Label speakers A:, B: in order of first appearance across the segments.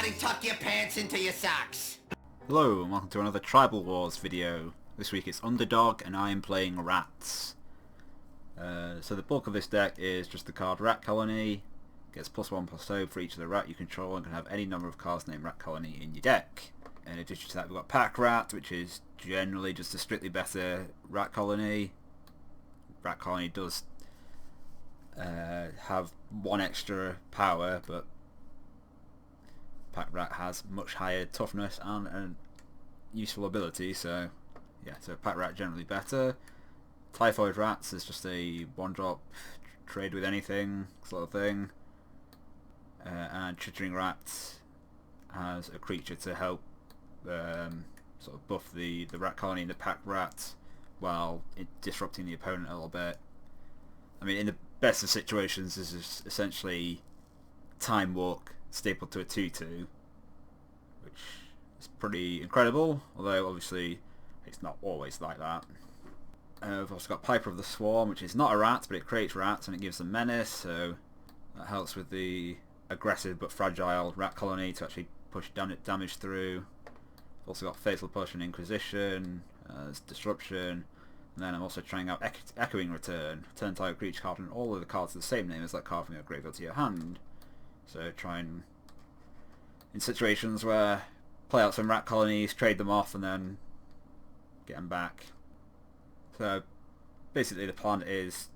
A: down and tuck your pants into your socks.
B: Hello and welcome to another Tribal Wars video. This week it's Underdog and I am playing Rats. So the bulk of this deck is just the card Rat Colony. Gets +1/+0 for each of the rat you control and can have any number of cards named Rat Colony in your deck. In addition to that we've got Pack Rat, which is generally just a strictly better Rat Colony. Rat Colony does have one extra power, but Pack Rat has much higher toughness and a useful ability, so yeah, so Pack Rat generally better. Typhoid Rats is just a one-drop trade with anything sort of thing, and Chittering Rat has a creature to help sort of buff the Rat Colony and the Pack Rat while disrupting the opponent a little bit. I mean, in the best of situations, this is essentially Time Walk stapled to a 2/2, which is pretty incredible, although obviously it's not always like that. We've also got Piper of the Swarm, which is not a rat, but it creates rats and it gives them menace, so that helps with the aggressive but fragile Rat Colony to actually push damage through. We've also got Fatal Push and Inquisition, there's Disruption, and then I'm also trying out Echoing Return. Turn target creature card and all of the cards are the same name as that card from your graveyard to your hand. So try and, in situations where play out some Rat Colonies, trade them off and then get them back. So basically the plan is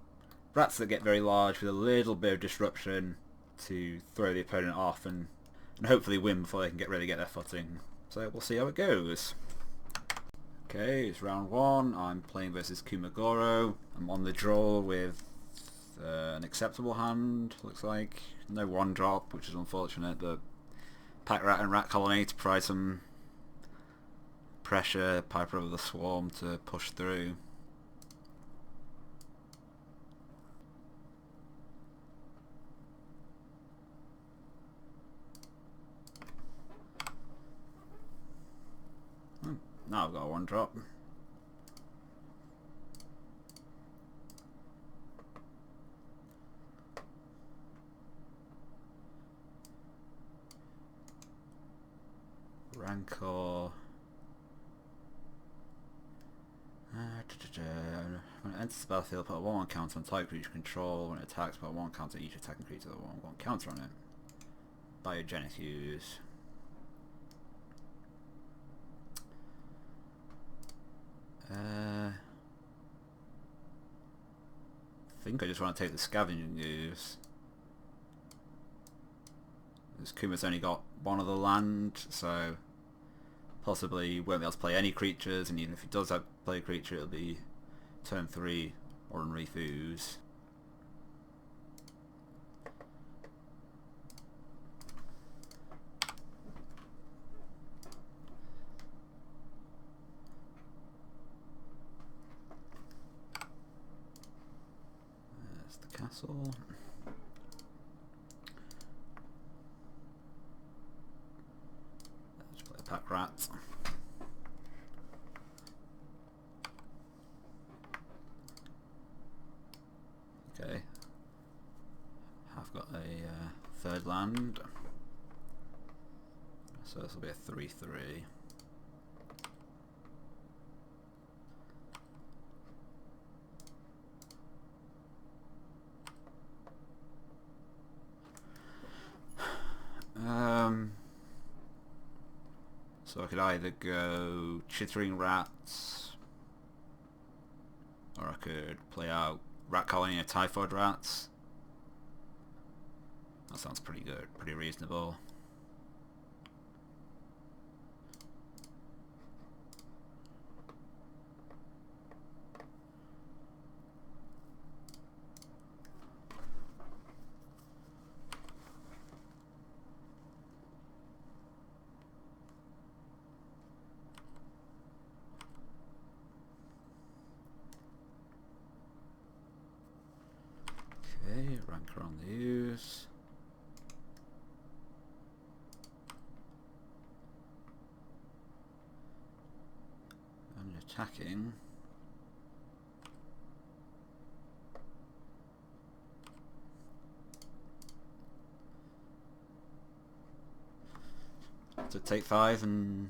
B: rats that get very large with a little bit of disruption to throw the opponent off and hopefully win before they can really get their footing. So we'll see how it goes. Okay, it's round one. I'm playing versus Kumagoro. I'm on the draw with an acceptable hand, looks like. No one drop, which is unfortunate, but Pack Rat and Rat Colony to provide some pressure, Piper of the Swarm to push through. Now I've got a one drop. Rancor. When it enters the battlefield, put a 1/1 counter on type creature control. When it attacks, put a 1 counter each attacking creature with a 1/1 counter on it. Biogenic use. I think I just want to take the Scavenging Ooze. This Kuma's only got one other land, so possibly won't be able to play any creatures, and even if he does play a creature, it'll be turn 3 Ordinary Foos. There's the castle. Let's play a Pack Rat. Okay, I've got a third land, so this will be a 3/3. So I could either go Chittering Rats, or I could play out Rat Colony and Typhoid Rats. That sounds pretty good, pretty reasonable. Okay, Rancor on the use. And attacking. to take 5 and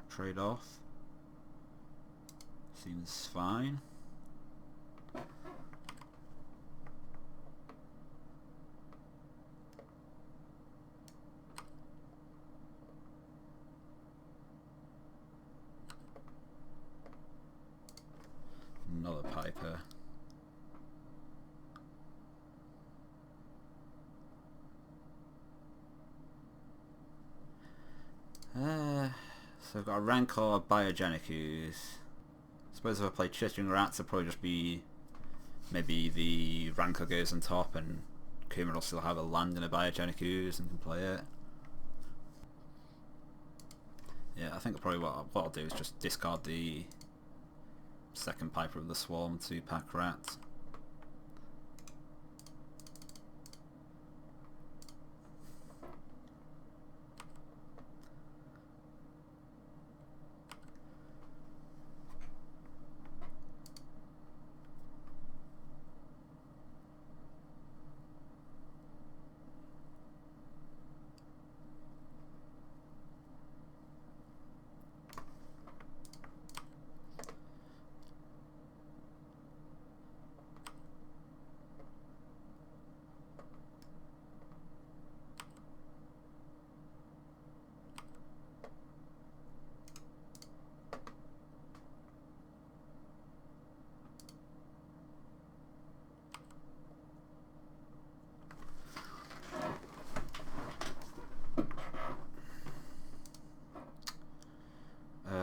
B: trade off. Seems fine. Another Piper. So I've got a Rancor, Biogenic Ooze. I suppose if I play Chittering Rats, it'll probably just be maybe the Rancor goes on top and Kuma will still have a land in a Biogenic Ooze and can play it. Yeah, I think probably what I'll do is just discard the second Piper of the Swarm to pack Rat.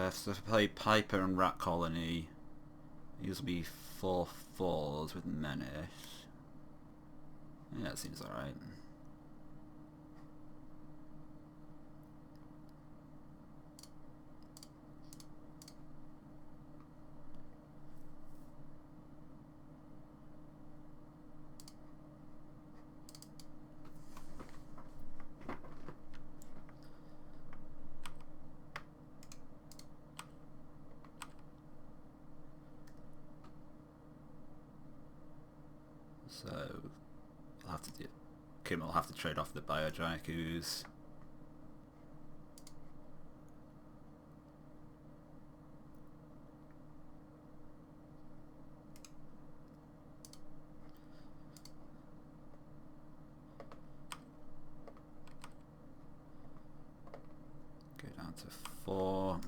B: So if I play Piper and Rat Colony, these will be 4/4s with Menace. Yeah, that seems alright. So I'll have to do. Kim will have to trade off the Biogenic Ooze. Go down to 4.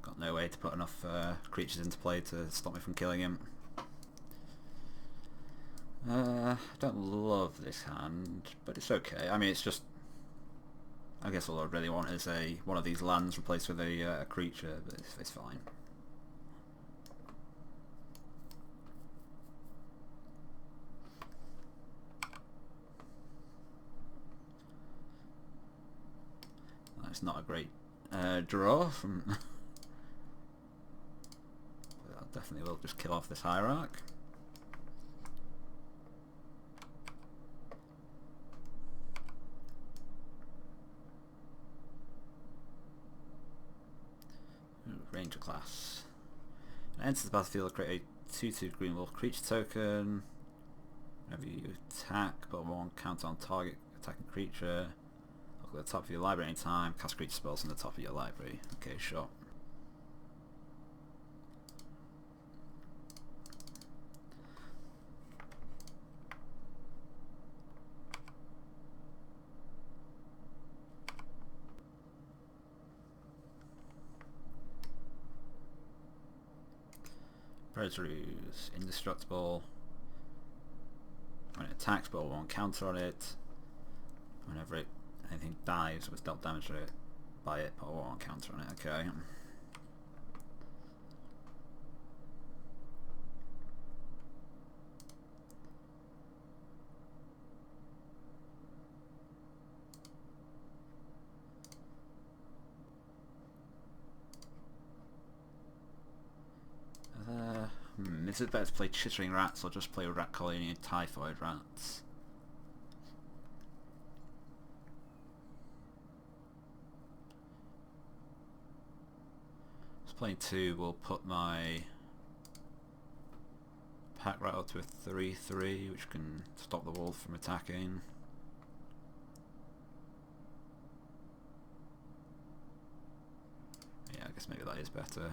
B: Got no way to put enough creatures into play to stop me from killing him. I don't love this hand, but it's okay. I mean, it's just... I guess all I really want is one of these lands replaced with a creature, but it's fine. That's not a great draw from... Definitely will just kill off this Hierarch. Ooh, Ranger class. Enters the battlefield, create a 2/2 green wolf creature token. Whenever you attack, put 1 counter on target attacking creature. Look at the top of your library anytime. Cast creature spells on the top of your library. Okay, sure. Predator's indestructible. When it attacks, put 1 counter on it. Whenever anything dives was dealt damage to it by it, put 1 counter on it. Okay. Is it better to play Chittering Rats or just play Rat Colony and Typhoid Rats? Just playing 2 will put my pack rat up to a 3/3, which can stop the wolf from attacking. Yeah, I guess maybe that is better.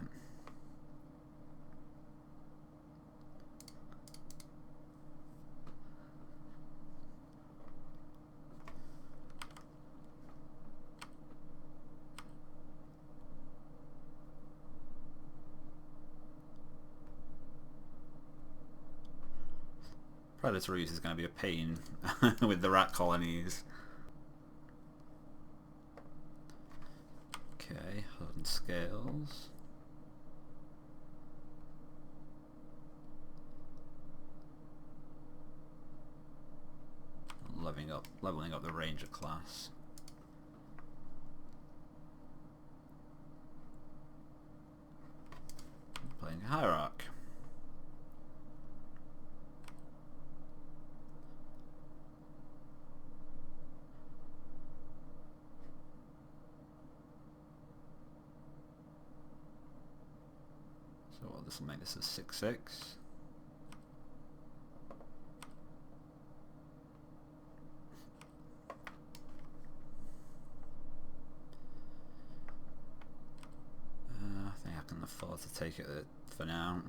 B: Predator Roost is going to be a pain with the rat colonies. Okay, Hardened Scales. Leveling up the Ranger class. Playing Hierarch. So this will make this a 6/6. I think I can afford to take it for now.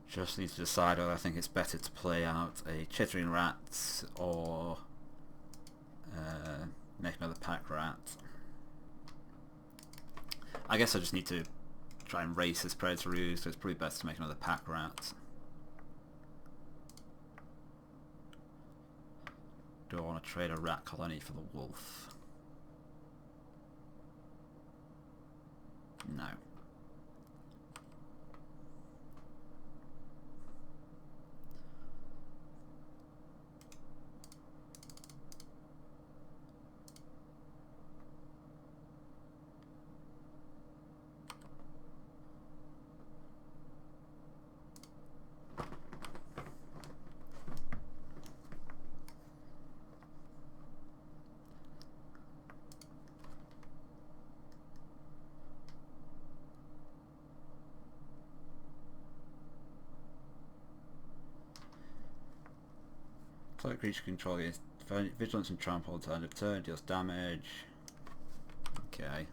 B: Just need to decide whether I think it's better to play out a Chittering Rat or make another Pack Rat. I guess I just need to try and race this Predator Roost, so it's probably best to make another Pack Rat. Do I want to trade a rat colony for the wolf? No. Target creature control against vigilance and trample until end of turn, deals damage. Okay.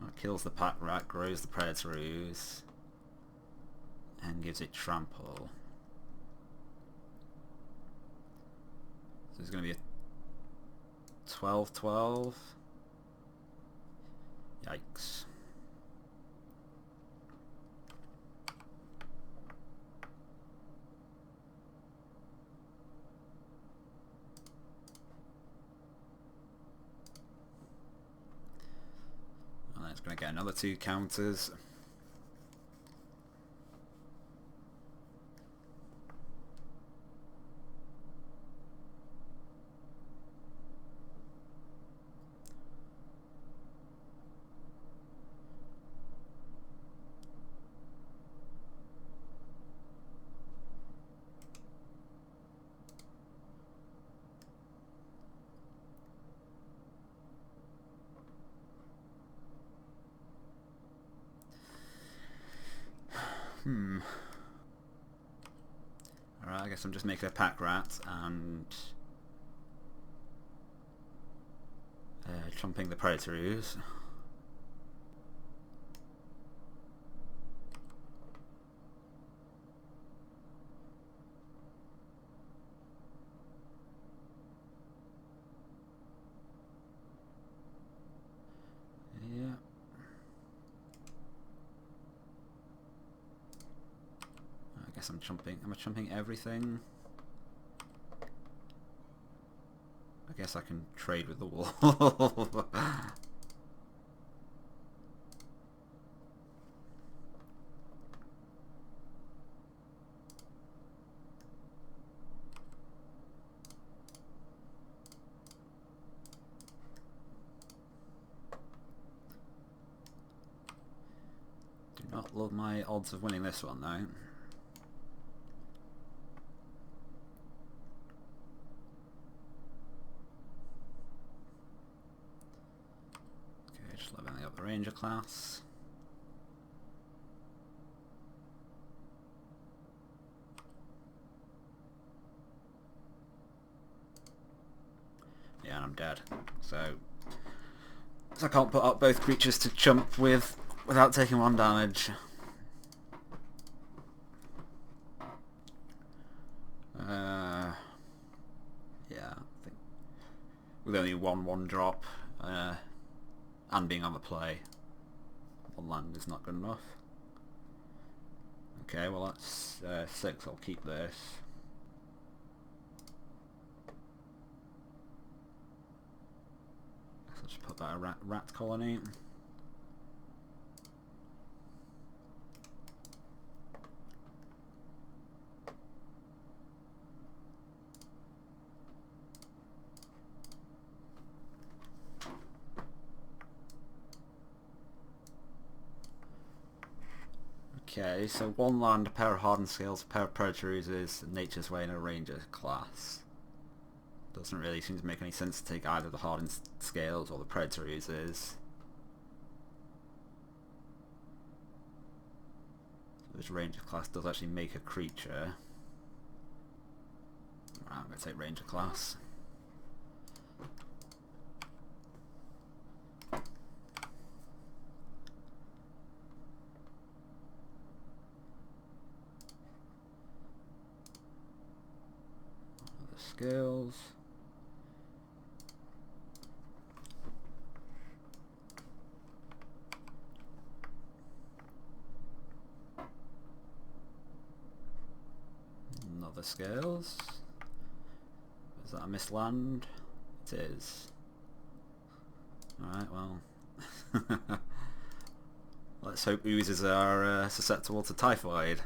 B: That kills the Pack Rat, grows the Predator Roost, and gives it trample. So there's going to be a 12/12. Yikes. It's going to get another 2 counters. Alright, I guess I'm just making a Pack Rat and trumping the Predator Roost. Yeah. I guess I'm chumping. Am I chumping everything? I guess I can trade with the wolf. Do not love my odds of winning this one though. Ranger class. Yeah, and I'm dead. So I can't put up both creatures to chump with without taking 1 damage. Yeah, I think with only 1/1 drop and being on the play, 1 land is not good enough. Okay, well that's 6. I'll keep this. I'll just put that a rat colony. Okay, so 1 land, a pair of Hardened Scales, a pair of Predator Oozes, Nature's Way, and a Ranger class. Doesn't really seem to make any sense to take either the Hardened Scales or the Predator Oozes. So this Ranger class does actually make a creature. Right, I'm going to take Ranger class. Skills. Another scales. Is that a missed land? It is. Alright, well. Let's hope oozes are susceptible to typhoid.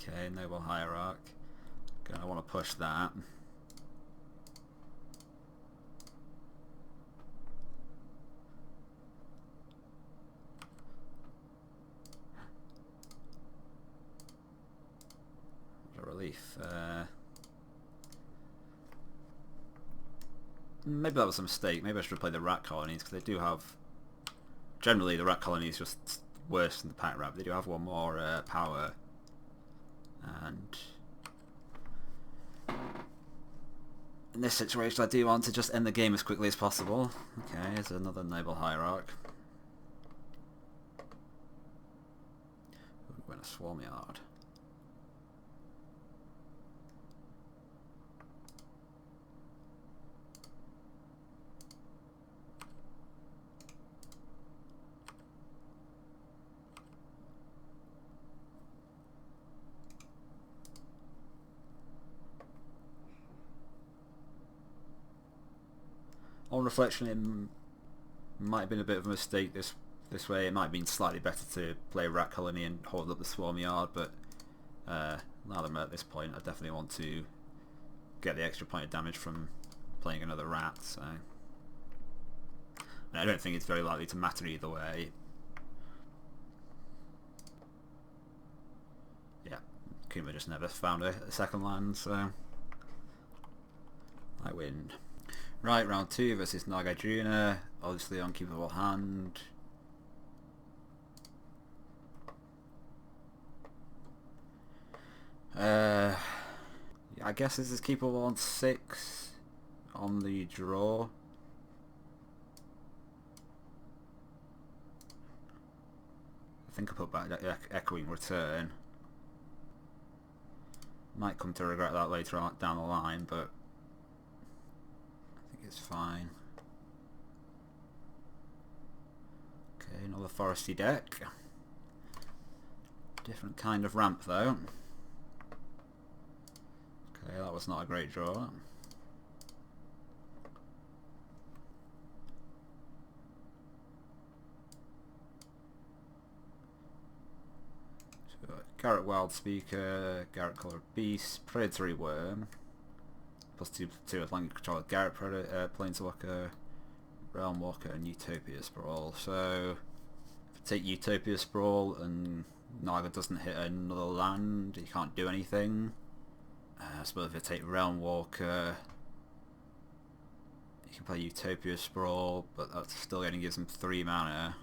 B: Okay, Noble Hierarch. Gonna want to push that. What a relief. Maybe that was a mistake. Maybe I should have played the rat colonies, because they do have... Generally, the rat colony is just worse than the pack rat. They do have 1 more power. And in this situation, I do want to just end the game as quickly as possible. Okay, here's another Noble Hierarch. We're going to Swarm Yard. On reflection, it might have been a bit of a mistake this way. It might have been slightly better to play Rat Colony and hold up the Swarm Yard, but now that I'm at this point, I definitely want to get the extra point of damage from playing another Rat, so... And I don't think it's very likely to matter either way. Yeah, Kuma just never found a second land, so... I win. Right, round 2 versus Nagarjuna, obviously unkeepable hand. I guess this is keepable on 6 on the draw. I think I put back that Echoing Return. Might come to regret that later on down the line, but I think it's fine. Okay, another foresty deck. Different kind of ramp though. Okay, that was not a great draw. So Garrett Wild Speaker, Garrett Color Beast, Predatory Worm, plus 2 Atlantic Control, Garrett Planeswalker, Realm Walker, and Utopia Sprawl. So if I take Utopia Sprawl and Naga doesn't hit another land, you can't do anything. I suppose if I take Realm Walker, you can play Utopia Sprawl, but that still only gives him 3 mana.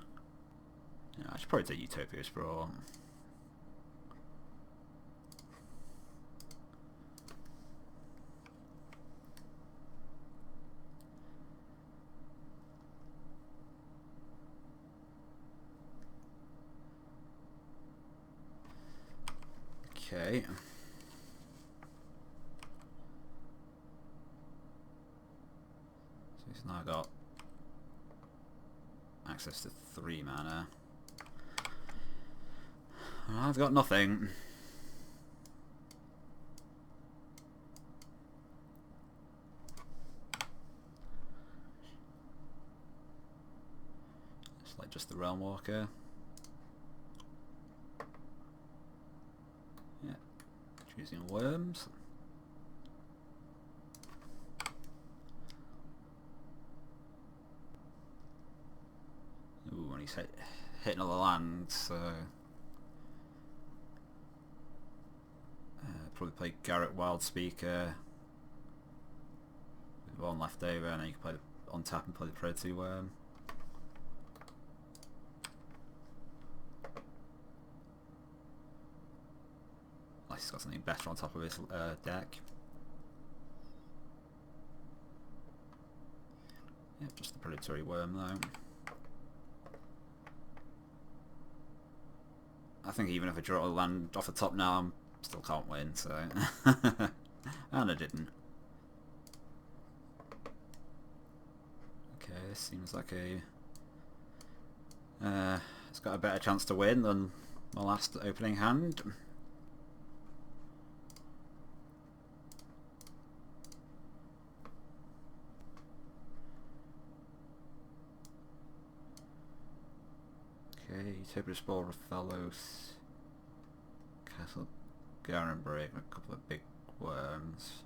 B: Yeah, I should probably take Utopia Sprawl. Okay. So he's now got access to 3 mana. I've got nothing. It's like just the Realm Walker. Yeah, choosing worms. Ooh, and he's hitting all the lands, so probably play Garrett Wild Speaker with 1 left over, and then you can play on tap and play the Predatory Worm. Unless he's got something better on top of his deck. Yep, just the Predatory Worm though. I think even if I draw a land off the top now, I still can't win, so... and I didn't. Okay, this seems like a... it's got a better chance to win than my last opening hand. Okay, Utopia Sprawl, Rathalos, Castle Garen Break, and a couple of big worms.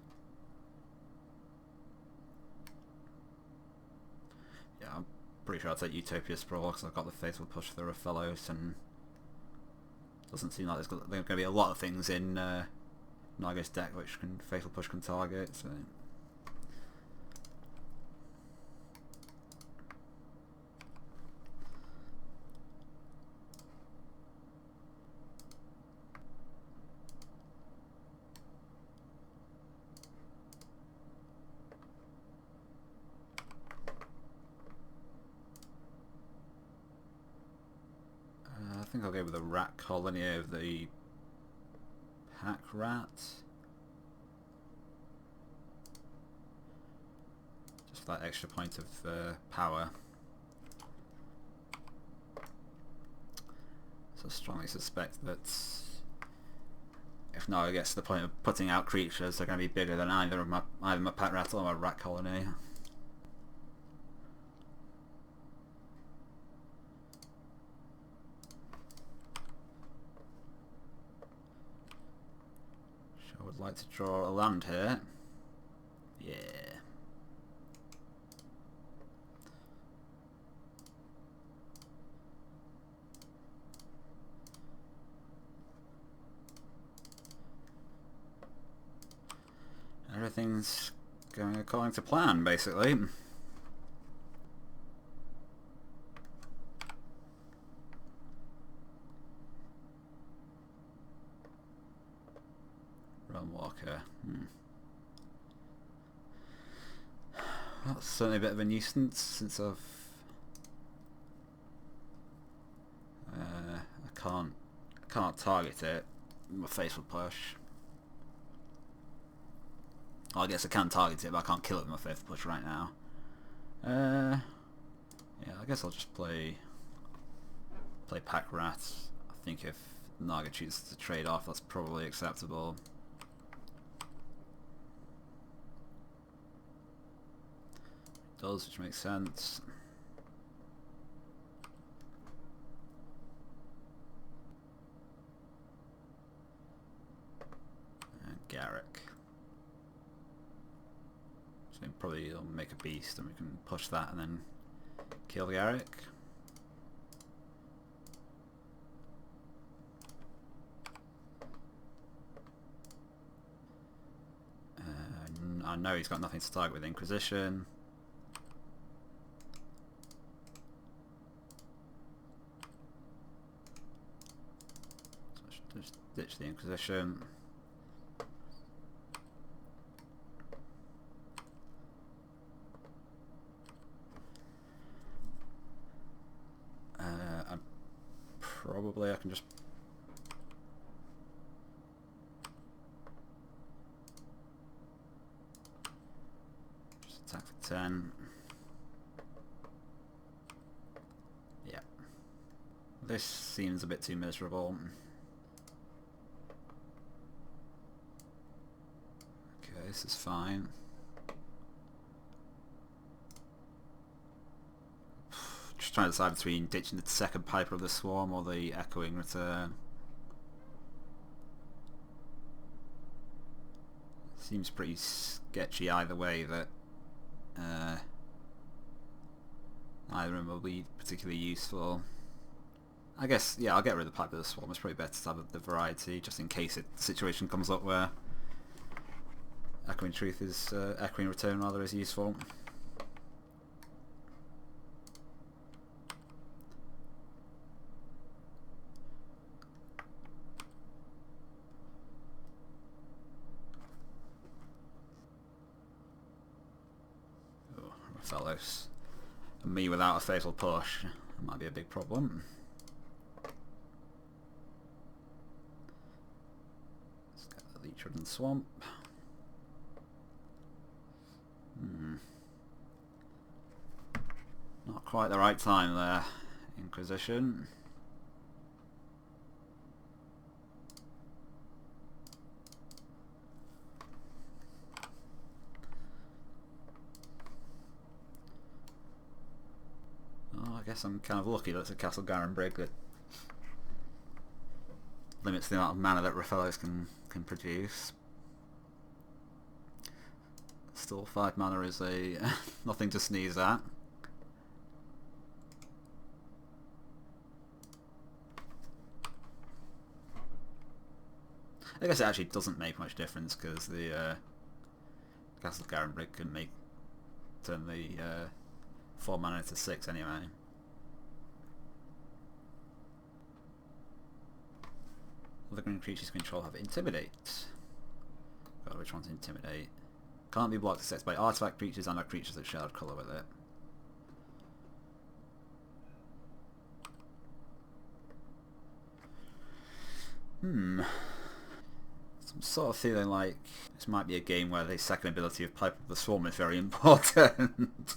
B: Yeah, I'm pretty sure I'll take Utopia Sprawl because I've got the Faithful Push for the Rathalos, and doesn't seem like there's going to be a lot of things in Naga's deck which Faithful Push can target, so... I think I'll go with a rat colony of the pack rat. Just for that extra point of power. So I strongly suspect that if Naga gets to the point of putting out creatures, they're going to be bigger than either my pack rat or my rat colony. I would like to draw a land here. Yeah. Everything's going according to plan, basically. Realm Walker. That's certainly a bit of a nuisance since I can't target it with my Faithful Push. Well, I guess I can target it, but I can't kill it with my Faithful Push right now. Yeah, I guess I'll just play Pack Rat. I think if Naga chooses to trade off, that's probably acceptable. It does, which makes sense. Garrick. So probably he'll make a beast and we can push that and then kill Garrick. I know he's got nothing to target with Inquisition. So I should just ditch the Inquisition. Probably I can just attack for 10. Yeah. This seems a bit too miserable. Okay, this is fine. Just trying to decide between ditching the second Piper of the Swarm or the Echoing Return. Seems pretty sketchy either way that either of them will be particularly useful. I guess, yeah, I'll get rid of the Piper of the Swarm. It's probably better to have the variety just in case the situation comes up where Echoing Return rather is useful. Fellows. And me without a fatal push. That might be a big problem. Let's get the Leechwood and Swamp. Not quite the right time there. Inquisition. I guess I'm kind of lucky that it's a Castle Garenbrig Brig that limits the amount of mana that Rafellos can produce. Still 5 mana is a nothing to sneeze at. I guess it actually doesn't make much difference because the Castle Garenbrig Brig can turn the 4 mana into 6 anyway. Other green creatures control have Intimidate. God, which one's Intimidate? Can't be blocked except by artifact creatures and creatures that share colour with it. I'm sort of feeling like this might be a game where the second ability of Pipe of the Swarm is very important.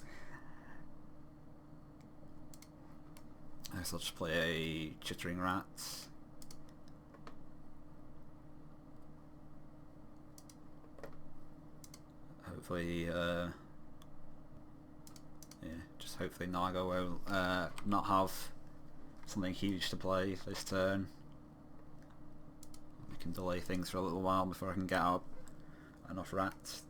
B: I guess I'll just play a Chittering Rat. Hopefully, yeah, just hopefully Naga will not have something huge to play this turn. We can delay things for a little while before I can get out enough rats.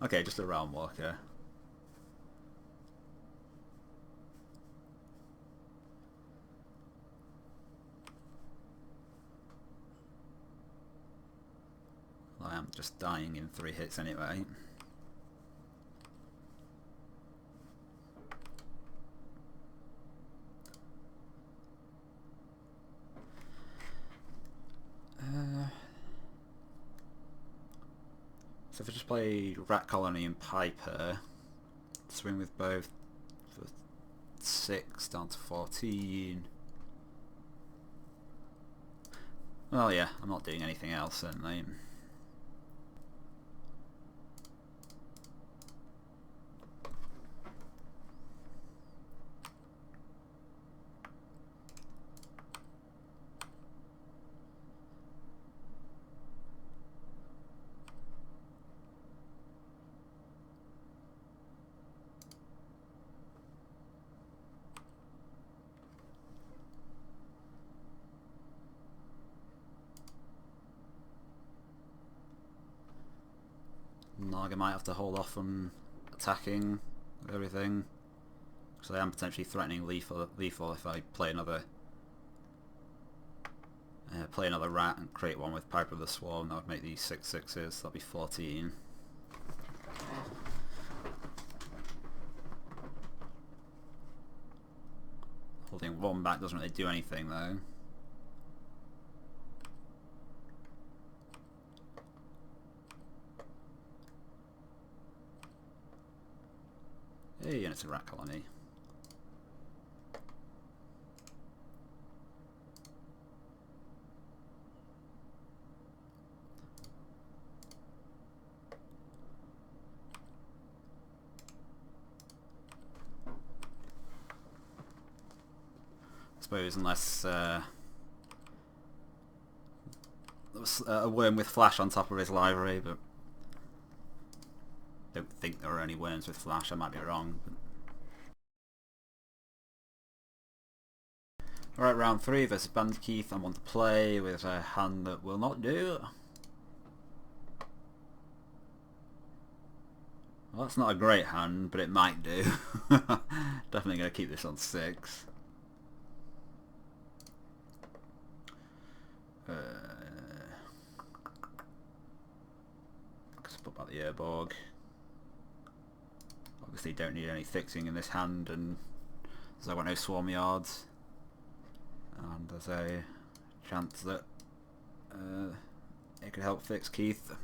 B: Okay, just a Realm Walker. I am just dying in 3 hits anyway. So if I just play Rat Colony and Piper, swing with both for 6 down to 14. Well, yeah, I'm not doing anything else certainly. I might have to hold off on attacking with everything. So I am potentially threatening lethal if I play another rat and create one with Piper of the Swarm. That would make these 6/6s. That'll be 14. Holding one back doesn't really do anything though. Hey, and it's a rat colony. I suppose unless there was a worm with flash on top of his library, but I don't think there are any worms with flash. I might be wrong. But... Alright, round 3 versus Bandkeith. I want to play with a hand that will not do. Well, that's not a great hand, but it might do. Definitely going to keep this on 6. Let's put back the Urborg. Obviously don't need any fixing in this hand, and as I got no swarm yards, and there's a chance that it could help fix Keith.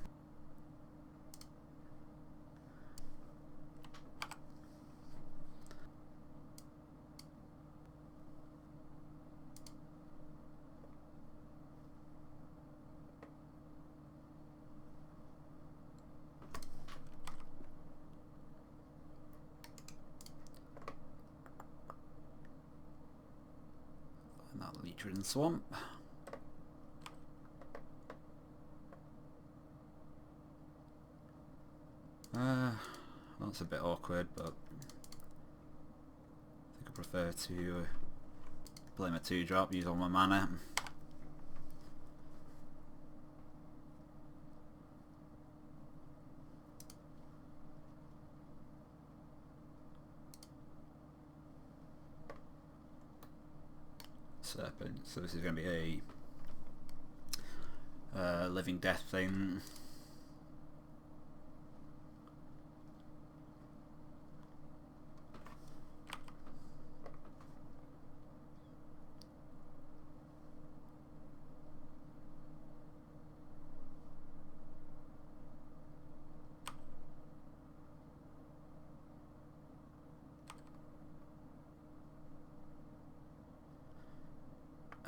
B: That Leech-ridden swamp. That's a bit awkward, but I think I prefer to play my 2-drop, use all my mana. Serpent, so this is going to be a living death thing.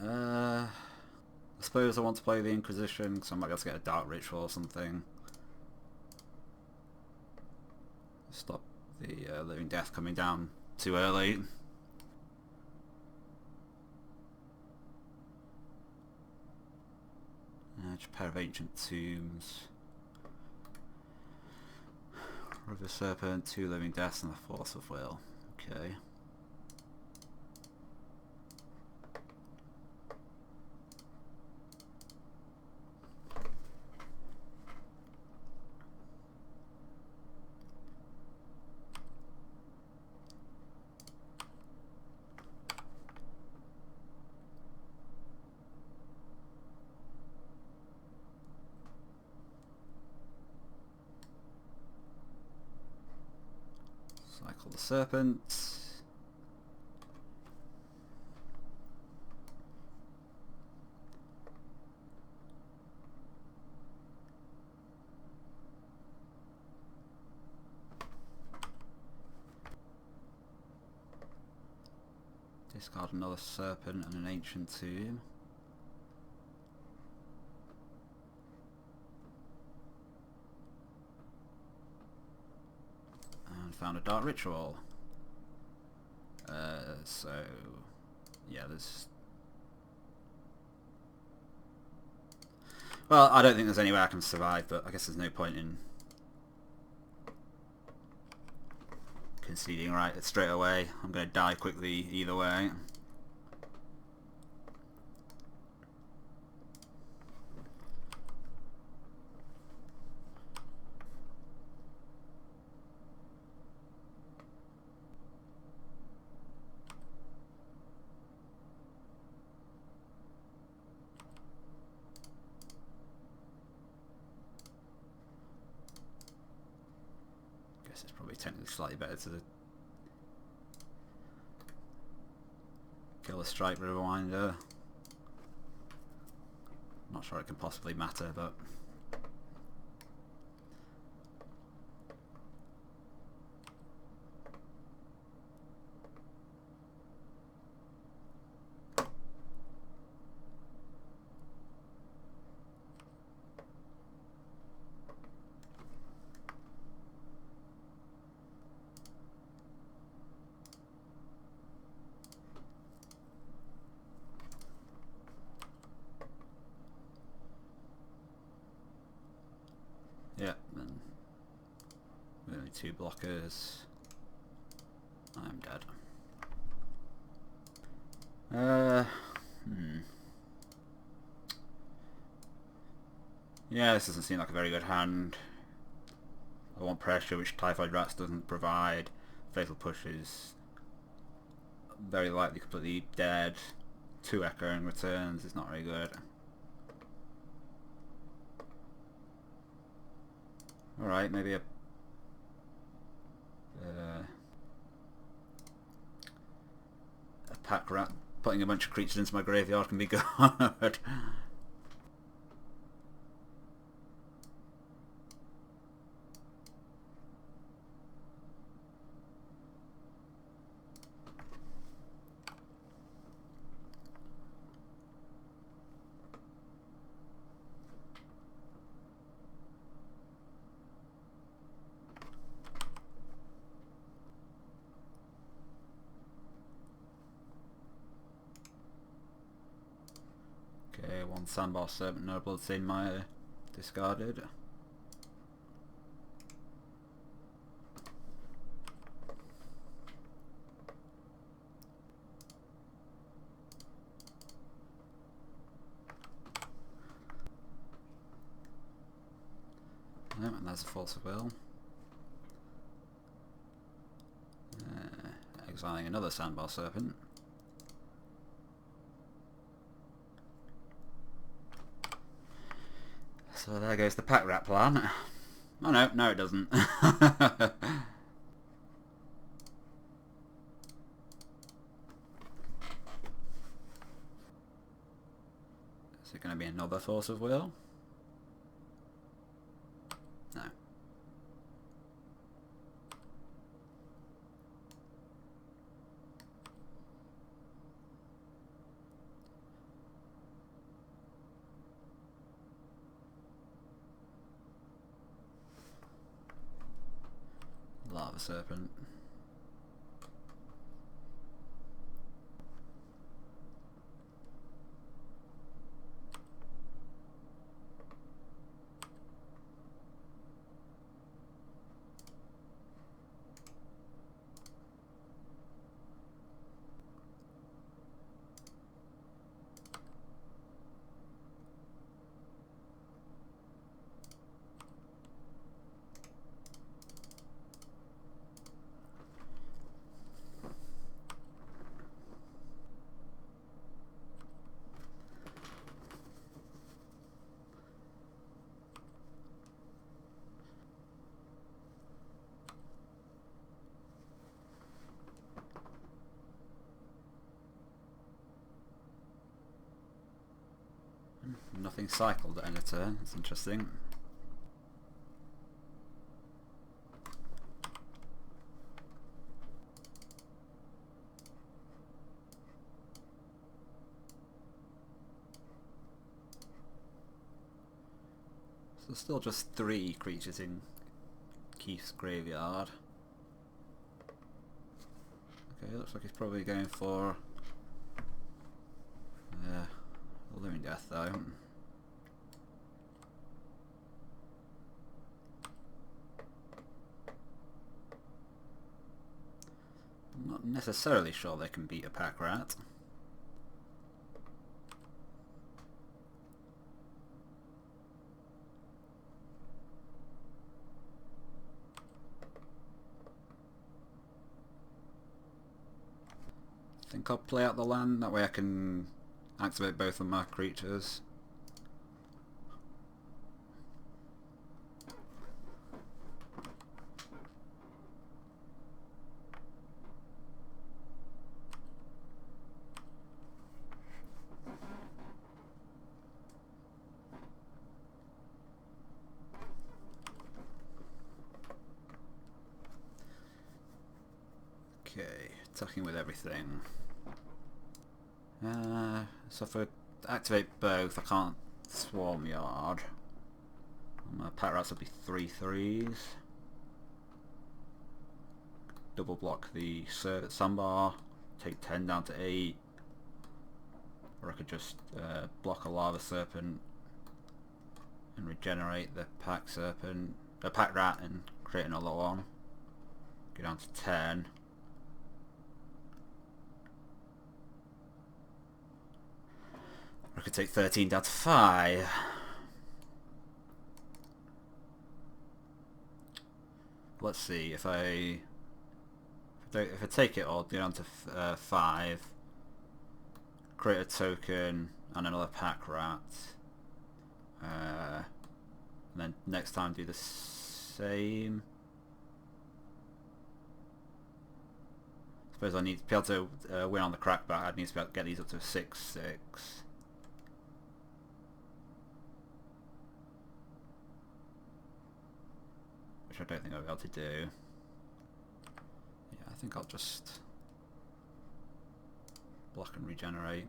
B: I suppose I want to play the Inquisition, because I might be able to get a Dark Ritual or something. Stop the Living Death coming down too early. A pair of Ancient Tombs. River Serpent, 2 Living Deaths, and a Force of Will. Okay. Cycle the Serpent. Discard another Serpent and an Ancient Tomb. Found a Dark Ritual. So yeah, there's... Well, I don't think there's any way I can survive, but I guess there's no point in conceding right straight away. I'm going to die quickly either way. guess it's probably technically slightly better to kill a Strike Rewinder. Not sure it can possibly matter, but yeah, then with only 2 blockers, I'm dead. Yeah, this doesn't seem like a very good hand. I want pressure, which Typhoid Rats doesn't provide. Fatal Push is very likely completely dead. 2 echoing returns is not very good. Alright, maybe a pack rat putting a bunch of creatures into my graveyard can be good. Okay, 1 Sandbar Serpent, no Bloodstained Mire discarded. Yep, and there's a Force of Will. Exiling another Sandbar Serpent. So there goes the pack rat plan. Oh no, no it doesn't. Is it going to be another Force of Will? No. Lava Serpent. Nothing cycled at end of turn, that's interesting. So still just 3 creatures in Keith's graveyard. Okay, looks like he's probably going for Living Death though. I'm not necessarily sure they can beat a pack rat. I think I'll play out the land, that way I can activate both of my creatures. attacking with everything. So if I activate both, I can't Swarm Yard. My Pack Rats will be 3/3s. Double block the Sandbar, take 10 down to 8. Or I could just block a Lava Serpent and regenerate the Pack Rat and create another one. Go down to 10. Or I could take 13 down to 5. Let's see, if I take it all down to 5, create a token and another Pack Rat, and then next time do the same. I suppose I need to be able to win on the crackback. I need to be able to get these up to 6/6. Which I don't think I'll be able to do. Yeah, I think I'll just block and regenerate.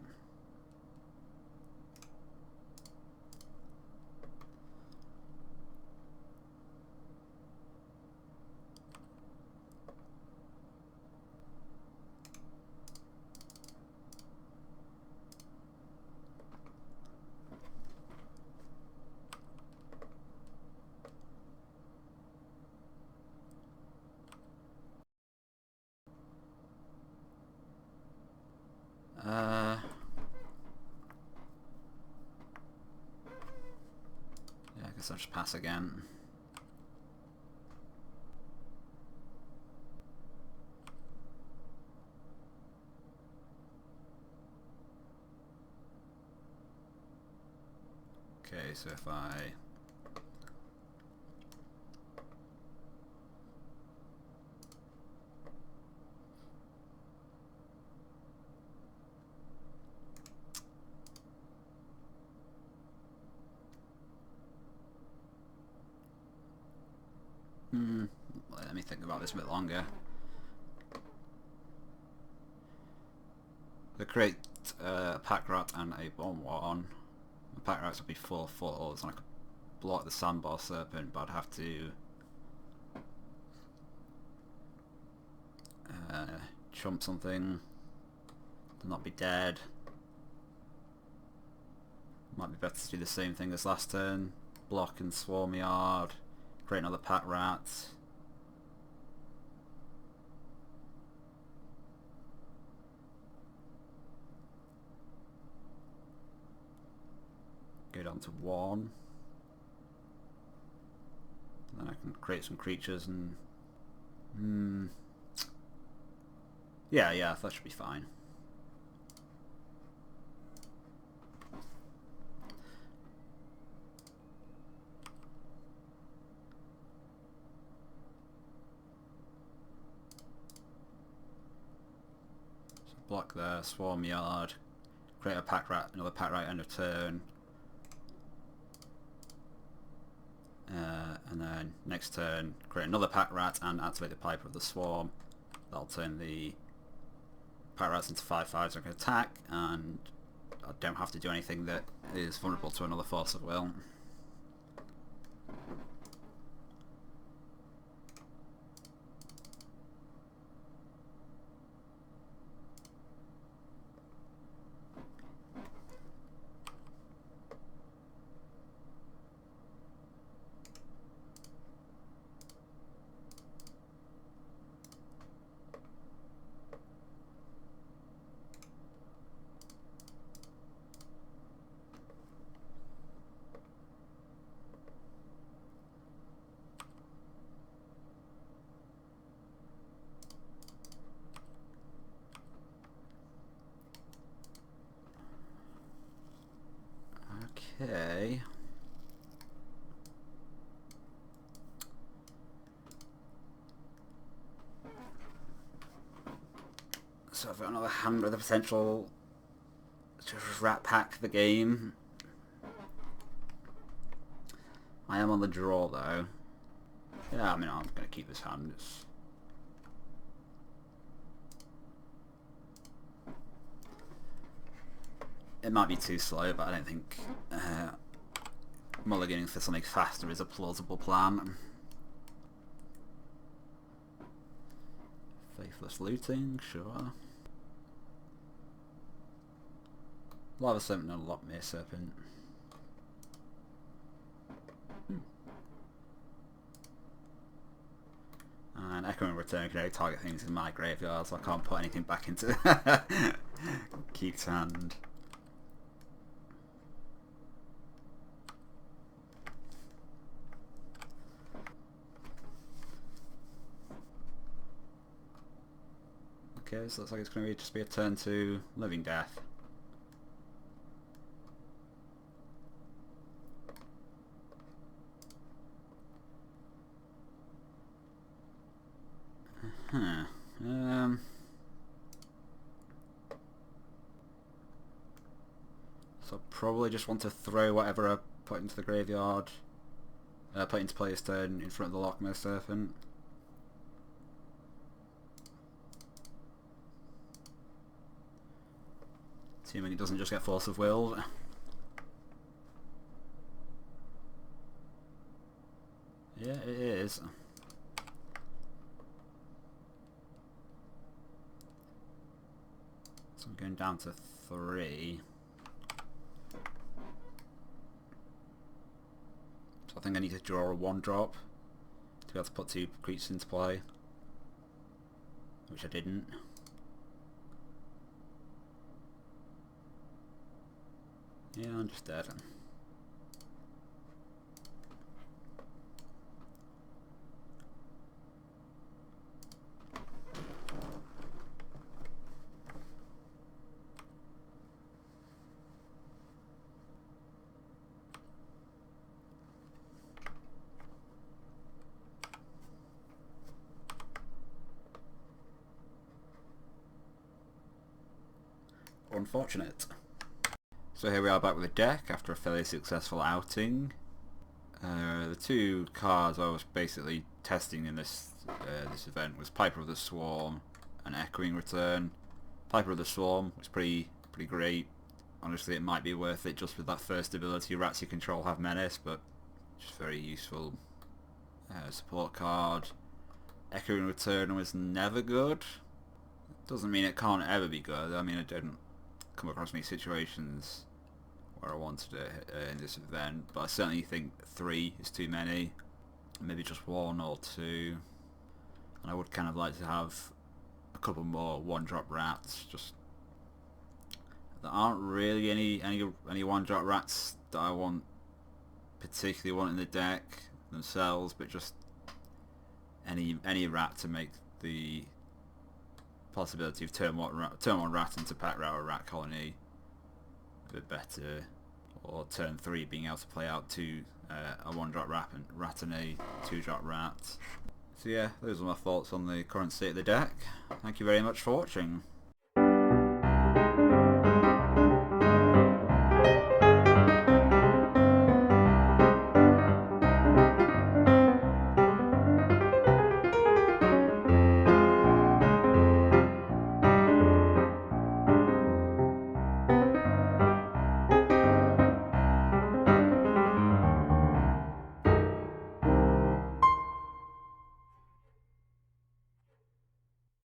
B: Yeah, I guess I'll just pass again. Okay, so if I let me think about this a bit longer. To create a Pack Rat and a Bomb one, the Pack Rats would be 4/4s, and I could block the Sandbar Serpent, but I'd have to chump something to not be dead. Might be better to do the same thing as last turn. Block and Swarm Yard, create another Pack Rat. Go down to 1. And then I can create some creatures and yeah, that should be fine. So block there, Swarm Yard, create a Pack Rat, another Pack Rat end of turn. And then next turn create another Pack Rat and activate the Piper of the Swarm. That'll turn the Pack Rats into 5/5s I can attack, and I don't have to do anything that is vulnerable to another Force of Will. Okay. So I've got another hand with the potential to Rat Pack the game. I am on the draw though. Yeah, I mean I'm going to keep this hand. it might be too slow, but I don't think mulliganing for something faster is a plausible plan. Faithless looting, sure. Lava Serpent and Lockmere Serpent. And Echoing Return can only target things in my graveyard, so I can't put anything back into Keith's hand. Okay, so looks like it's going to just be a turn to Living Death. Huh. So probably just want to throw whatever I put into the graveyard, put into player's turn in front of the Lockmere Serpent. Assuming it doesn't just get Force of Will. Yeah, it is. So I'm going down to 3. So I think I need to draw a 1-drop to be able to put 2 creatures into play, which I didn't. Yeah, I'm just dead. Unfortunate. So here we are back with a deck after a fairly successful outing. The 2 cards I was basically testing in this event was Piper of the Swarm and Echoing Return. Piper of the Swarm was pretty great. Honestly, it might be worth it just with that first ability. Rats you control have Menace, but just very useful support card. Echoing Return was never good. Doesn't mean it can't ever be good. I mean, I didn't come across any situations where I wanted it in this event, but I certainly think 3 is too many. Maybe just 1 or 2. And I would kind of like to have a couple more 1-drop rats. Just there aren't really any 1-drop rats that I particularly want in the deck themselves, but just any rat to make the possibility of turn 1 rat into pack rat or rat colony a bit better, or turn 3 being able to play out a 1-drop rat and a 2-drop rat. So yeah, those are my thoughts on the current state of the deck. Thank you very much for watching.